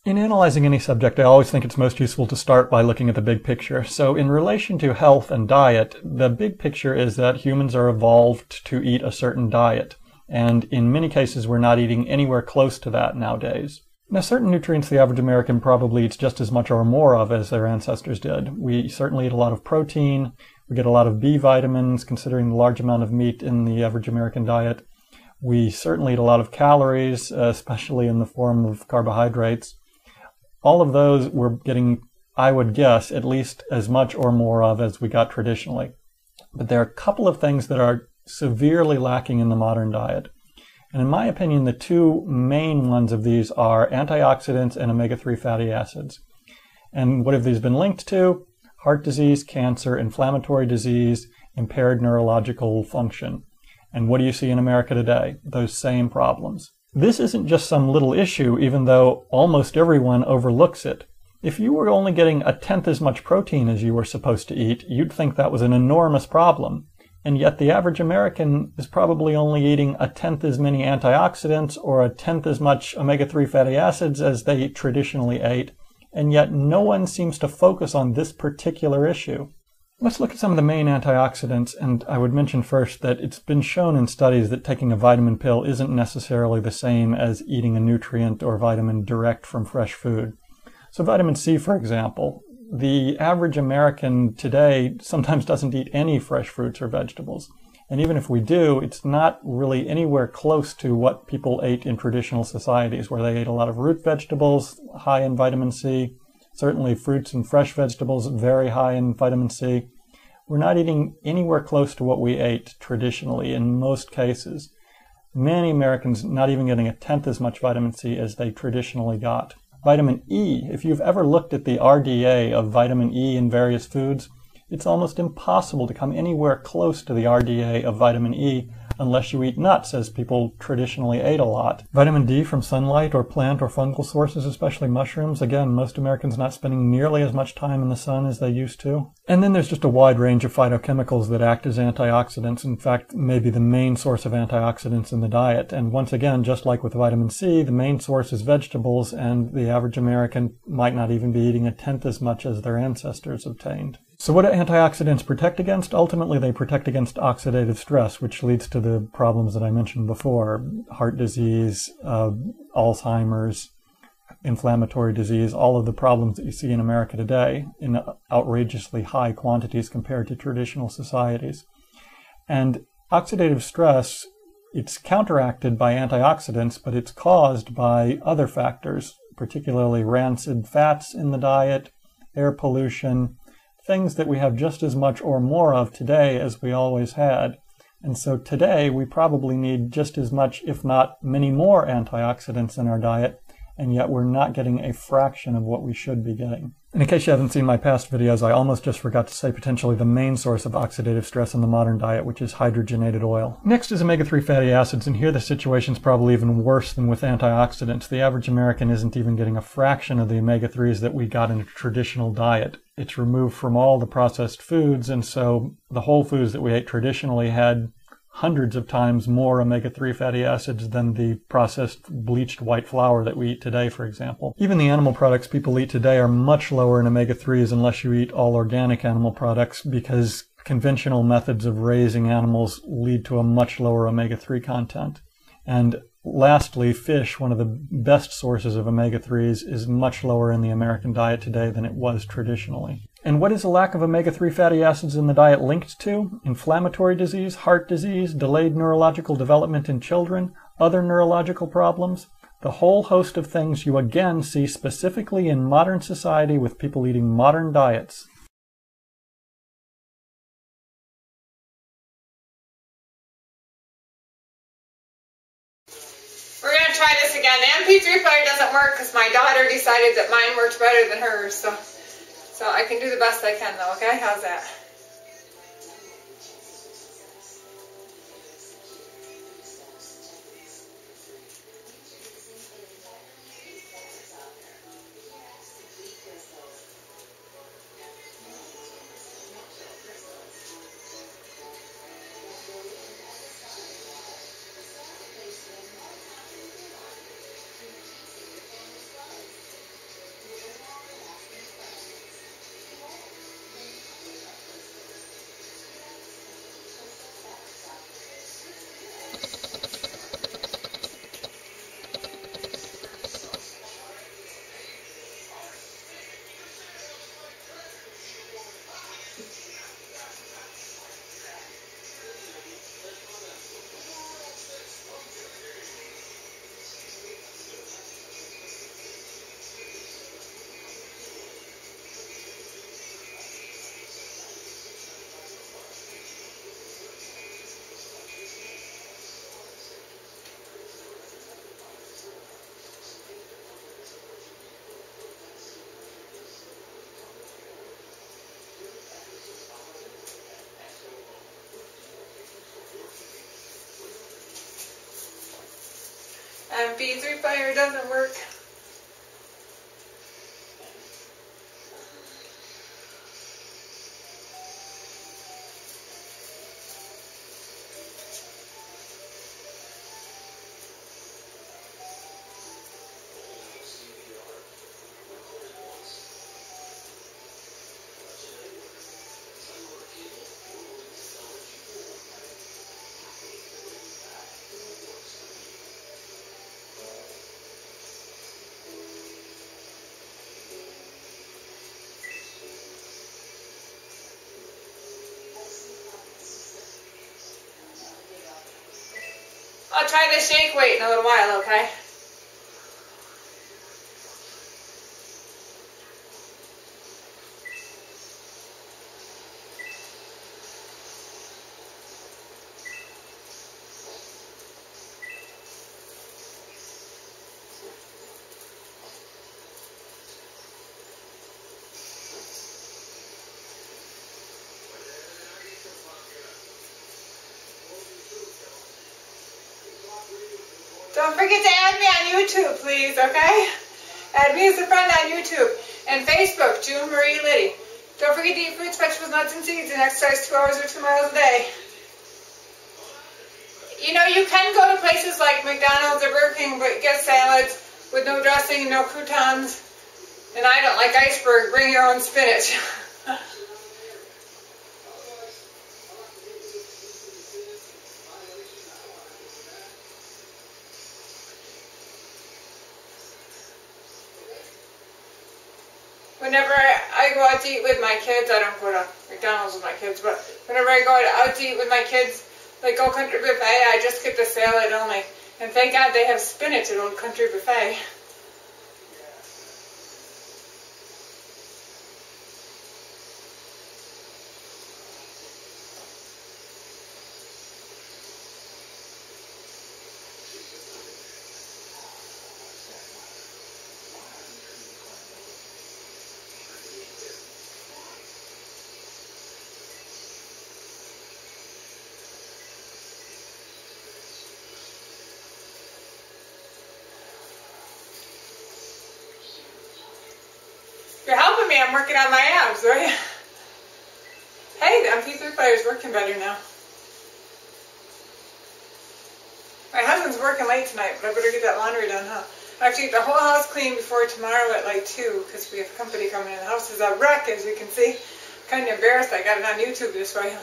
In analyzing any subject, I always think it's most useful to start by looking at the big picture. So in relation to health and diet, the big picture is that humans are evolved to eat a certain diet. And in many cases, we're not eating anywhere close to that nowadays. Now, certain nutrients the average American probably eats just as much or more of as their ancestors did. We certainly eat a lot of protein. We get a lot of B vitamins, considering the large amount of meat in the average American diet. We certainly eat a lot of calories, especially in the form of carbohydrates. All of those we're getting, I would guess, at least as much or more of as we got traditionally. But there are a couple of things that are severely lacking in the modern diet. And in my opinion, the two main ones of these are antioxidants and omega-3 fatty acids. And what have these been linked to? Heart disease, cancer, inflammatory disease, impaired neurological function. And what do you see in America today? Those same problems. This isn't just some little issue, even though almost everyone overlooks it. If you were only getting 1/10 as much protein as you were supposed to eat, you'd think that was an enormous problem. And yet the average American is probably only eating 1/10 as many antioxidants or 1/10 as much omega-3 fatty acids as they traditionally ate. And yet no one seems to focus on this particular issue. Let's look at some of the main antioxidants, and I would mention first that it's been shown in studies that taking a vitamin pill isn't necessarily the same as eating a nutrient or vitamin direct from fresh food. So vitamin C, for example, the average American today sometimes doesn't eat any fresh fruits or vegetables. And even if we do, it's not really anywhere close to what people ate in traditional societies, where they ate a lot of root vegetables, high in vitamin C. Certainly fruits and fresh vegetables, very high in vitamin C. We're not eating anywhere close to what we ate traditionally in most cases. Many Americans not even getting 1/10 as much vitamin C as they traditionally got. Vitamin E, if you've ever looked at the RDA of vitamin E in various foods, it's almost impossible to come anywhere close to the RDA of vitamin E unless you eat nuts, as people traditionally ate a lot. Vitamin D from sunlight or plant or fungal sources, especially mushrooms. Again, most Americans not spending nearly as much time in the sun as they used to. And then there's just a wide range of phytochemicals that act as antioxidants. In fact, maybe the main source of antioxidants in the diet. And once again, just like with vitamin C, the main source is vegetables, and the average American might not even be eating 1/10 as much as their ancestors obtained. So what do antioxidants protect against? Ultimately, they protect against oxidative stress, which leads to the problems that I mentioned before: heart disease, Alzheimer's, inflammatory disease, all of the problems that you see in America today in outrageously high quantities compared to traditional societies. And oxidative stress, it's counteracted by antioxidants, but it's caused by other factors, particularly rancid fats in the diet, air pollution, things that we have just as much or more of today as we always had. And so today we probably need just as much, if not many more, antioxidants in our diet, and yet we're not getting a fraction of what we should be getting. And in case you haven't seen my past videos, I almost just forgot to say potentially the main source of oxidative stress in the modern diet, which is hydrogenated oil. Next is omega-3 fatty acids, and here the situation's probably even worse than with antioxidants. The average American isn't even getting a fraction of the omega-3s that we got in a traditional diet. It's removed from all the processed foods, and so the whole foods that we ate traditionally had hundreds of times more omega-3 fatty acids than the processed bleached white flour that we eat today, for example. Even the animal products people eat today are much lower in omega-3s unless you eat all organic animal products, because conventional methods of raising animals lead to a much lower omega-3 content. And lastly, fish, one of the best sources of omega-3s, is much lower in the American diet today than it was traditionally. And what is a lack of omega-3 fatty acids in the diet linked to? Inflammatory disease, heart disease, delayed neurological development in children, other neurological problems, the whole host of things you again see specifically in modern society with people eating modern diets. We're going to try this again. The MP3 player doesn't work because my daughter decided that mine worked better than hers, so I can do the best I can though, okay? How's that? MP3 player doesn't work. I'll try the shake weight in a little while, okay? Don't forget to add me on YouTube, please, okay? Add me as a friend on YouTube. And Facebook, June Marie Liddy. Don't forget to eat fruits, vegetables, nuts, and seeds and exercise 2 hours or 2 miles a day. You know, you can go to places like McDonald's or Burger King but get salads with no dressing and no croutons. And I don't like iceberg. Bring your own spinach. Whenever I go out to eat with my kids, I don't go to McDonald's with my kids, but whenever I go out to eat with my kids, like Old Country Buffet, I just get the salad only. And thank God they have spinach at Old Country Buffet. You're helping me. I'm working on my abs, right? Hey, the MP3 player is working better now. My husband's working late tonight, but I better get that laundry done, huh? I have to get the whole house clean before tomorrow at like 2 because we have company coming in. The house is a wreck, as you can see. Kind of embarrassed. I got it on YouTube this way.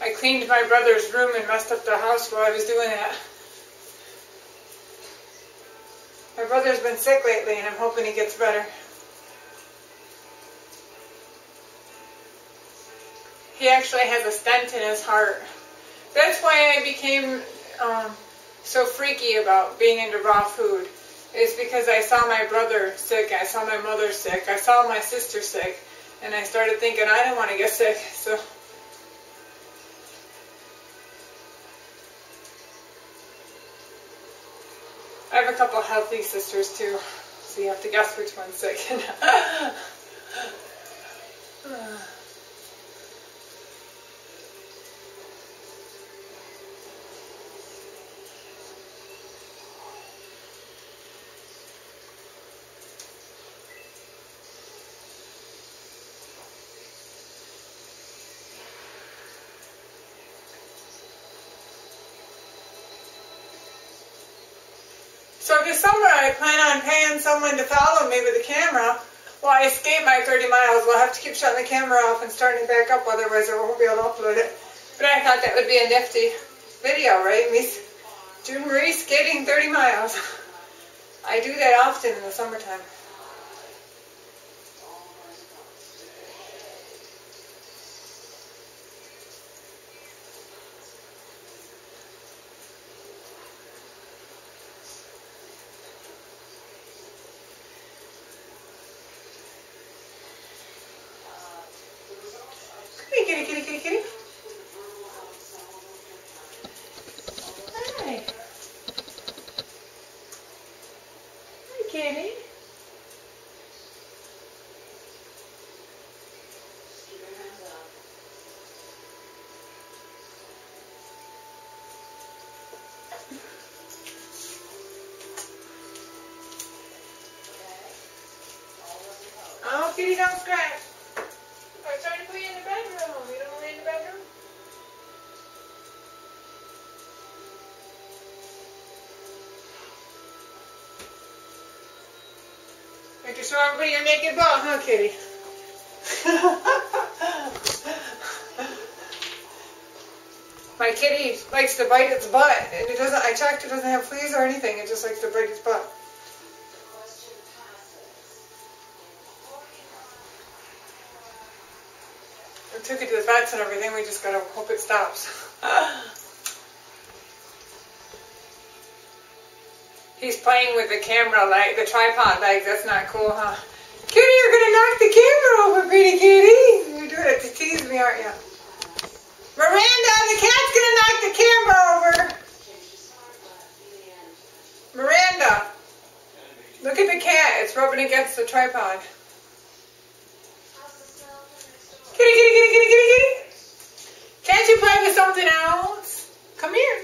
I cleaned my brother's room and messed up the house while I was doing that. My brother's been sick lately, and I'm hoping he gets better. He actually has a stent in his heart. That's why I became so freaky about being into raw food. It's because I saw my brother sick, I saw my mother sick, I saw my sister sick, and I started thinking I didn't want to get sick, so... I have a couple healthy sisters too, so you have to guess which one's sick. So this summer I plan on paying someone to follow me with a camera while I skate my 30 miles. We'll have to keep shutting the camera off and starting it back up, otherwise I won't be able to upload it. But I thought that would be a nifty video, right? Me, June Marie skating 30 miles. I do that often in the summertime. Kitty, kitty, kitty, kitty. Hi. Hi, kitty. kitty, don't scratch. I was trying to put you in the bedroom. You don't want to lay in the bedroom? Like to show everybody your naked butt, huh, kitty? My kitty likes to bite its butt, and it doesn't. I checked; it doesn't have fleas or anything. It just likes to bite its butt. I took it to the vets and everything. We just gotta hope it stops. He's playing with the camera leg, the tripod legs. That's not cool, huh? Kitty, you're gonna knock the camera over, pretty kitty. You're doing it to tease me, aren't you? Miranda, the cat's gonna knock the camera over. Miranda, look at the cat. It's rubbing against the tripod. Kitty, kitty, kitty, kitty, kitty, kitty. Can't you play with something else? Come here.